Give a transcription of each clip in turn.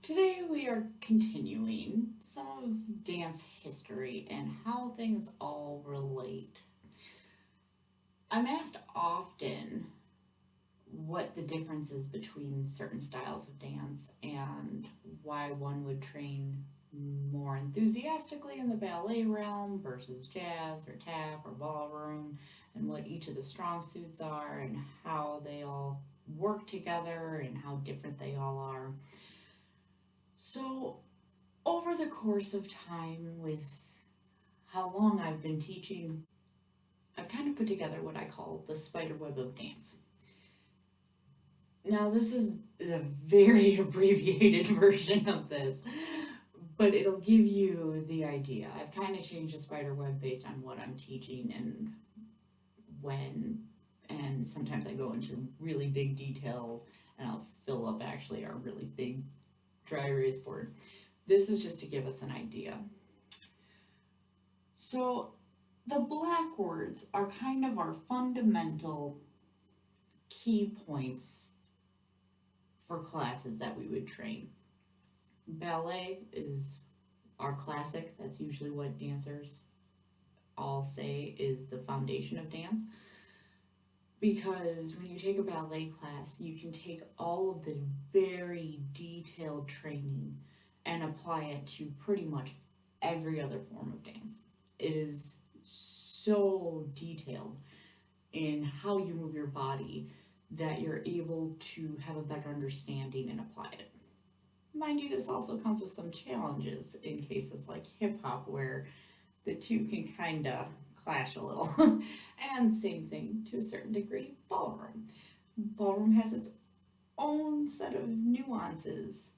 Today we are continuing some of dance history and how things all relate. I'm asked often what the difference is between certain styles of dance and why one would train more enthusiastically in the ballet realm versus jazz or tap or ballroom, and what each of the strong suits are and how they all work together and how different they all are. So, over the course of time, with how long I've been teaching, I've kind of put together what I call the spider web of dance. Now, this is a very abbreviated version of this, but it'll give you the idea. I've kind of changed the spider web based on what I'm teaching and when, and sometimes I go into really big details and I'll fill up actually our really big dry erase board. This is just to give us an idea. So, the black words are kind of our fundamental key points for classes that we would train. Ballet is our classic, that's usually what dancers all say is the foundation of dance. Because when you take a ballet class, you can take all of the very detailed training and apply it to pretty much every other form of dance. It is so detailed in how you move your body that you're able to have a better understanding and apply it. Mind you, this also comes with some challenges in cases like hip hop, where the two can kind of clash a little. And same thing to a certain degree, ballroom. Ballroom has its own set of nuances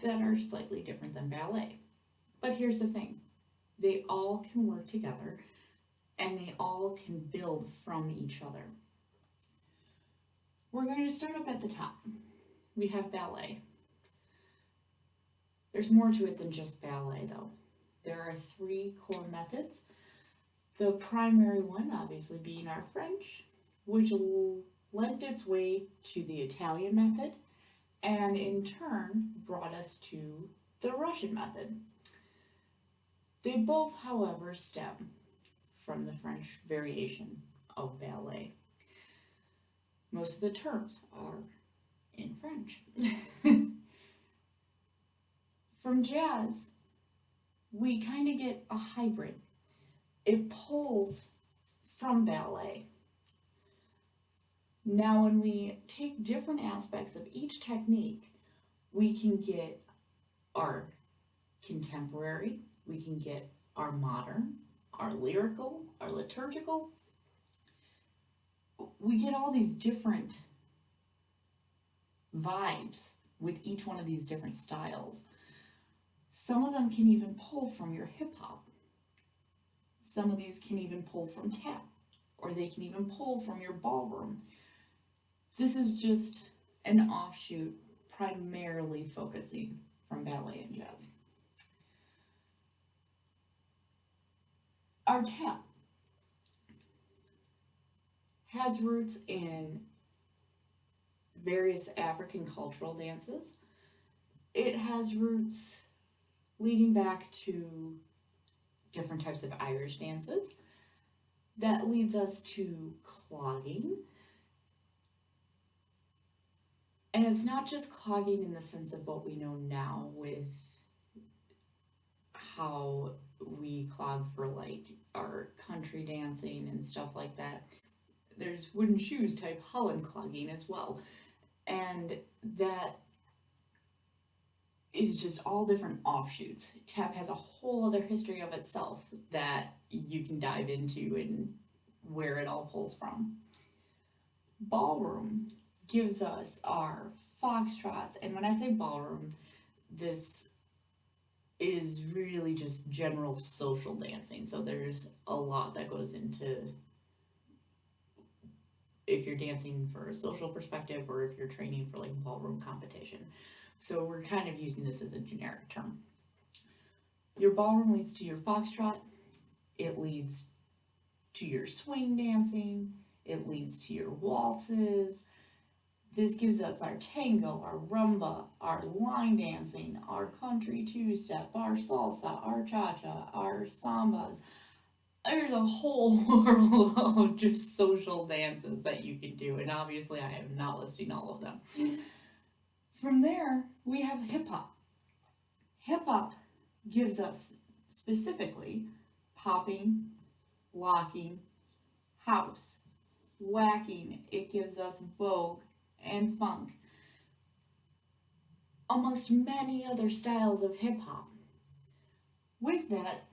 that are slightly different than ballet. But here's the thing, they all can work together and they all can build from each other. We're going to start up at the top. We have ballet. There's more to it than just ballet, though. There are three core methods. The primary one, obviously, being our French, which lent its way to the Italian method, and in turn brought us to the Russian method. They both, however, stem from the French variation of ballet. Most of the terms are in French. From jazz, we kind of get a hybrid. It pulls from ballet. Now, when we take different aspects of each technique, we can get our contemporary, we can get our modern, our lyrical, our liturgical. We get all these different vibes with each one of these different styles. Some of them can even pull from your hip hop. Some of these can even pull from tap, or they can even pull from your ballroom. This is just an offshoot primarily focusing from ballet and jazz. Our tap has roots in various African cultural dances. It has roots leading back to different types of Irish dances. That leads us to clogging. And it's not just clogging in the sense of what we know now with how we clog for like our country dancing and stuff like that. There's wooden shoes type Holland clogging as well. And that is just all different offshoots. Tap has a whole other history of itself that you can dive into and where it all pulls from. Ballroom gives us our foxtrots, and when I say ballroom, this is really just general social dancing. So there's a lot that goes into if you're dancing for a social perspective or if you're training for like ballroom competition. So we're kind of using this as a generic term. Your ballroom leads to your foxtrot, it leads to your swing dancing, it leads to your waltzes. This gives us our tango, our rumba, our line dancing, our country two-step, our salsa, our cha-cha, our sambas. There's a whole world of just social dances that you can do, and obviously I am not listing all of them. From there, we have hip hop. Hip hop gives us specifically popping, locking, house, whacking. It gives us vogue and funk, amongst many other styles of hip hop. With that,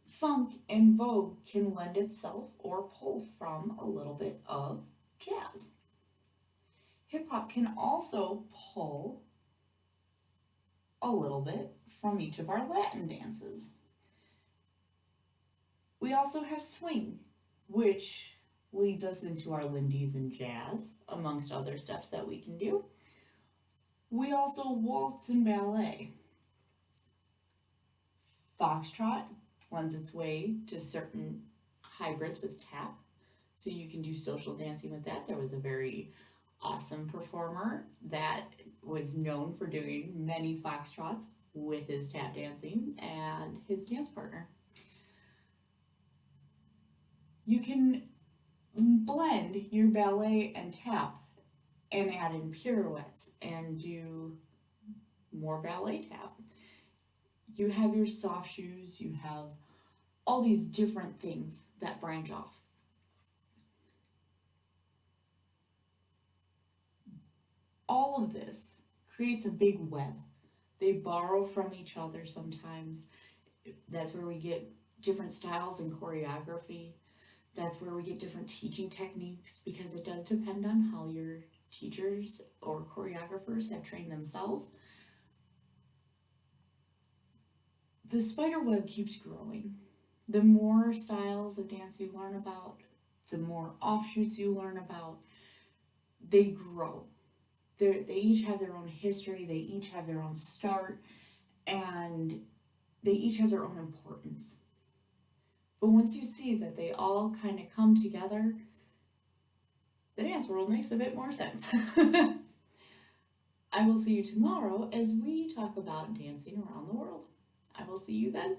funk and vogue can lend itself or pull from a little bit of jazz. Hip hop can also pull a little bit from each of our Latin dances. We also have swing, which leads us into our lindies and jazz, amongst other steps that we can do. We also waltz and ballet. Foxtrot lends its way to certain hybrids with tap, so you can do social dancing with that. There was a very awesome performer that was known for doing many foxtrots with his tap dancing and his dance partner. You can blend your ballet and tap and add in pirouettes and do more ballet tap. You have your soft shoes, you have all these different things that branch off. All of this creates a big web. They borrow from each other sometimes. That's where we get different styles in choreography. That's where we get different teaching techniques, because it does depend on how your teachers or choreographers have trained themselves. The spider web keeps growing. The more styles of dance you learn about, the more offshoots you learn about, they grow. They each have their own history, they each have their own start, and they each have their own importance. But once you see that they all kind of come together, the dance world makes a bit more sense. I will see you tomorrow as we talk about dancing around the world. I will see you then.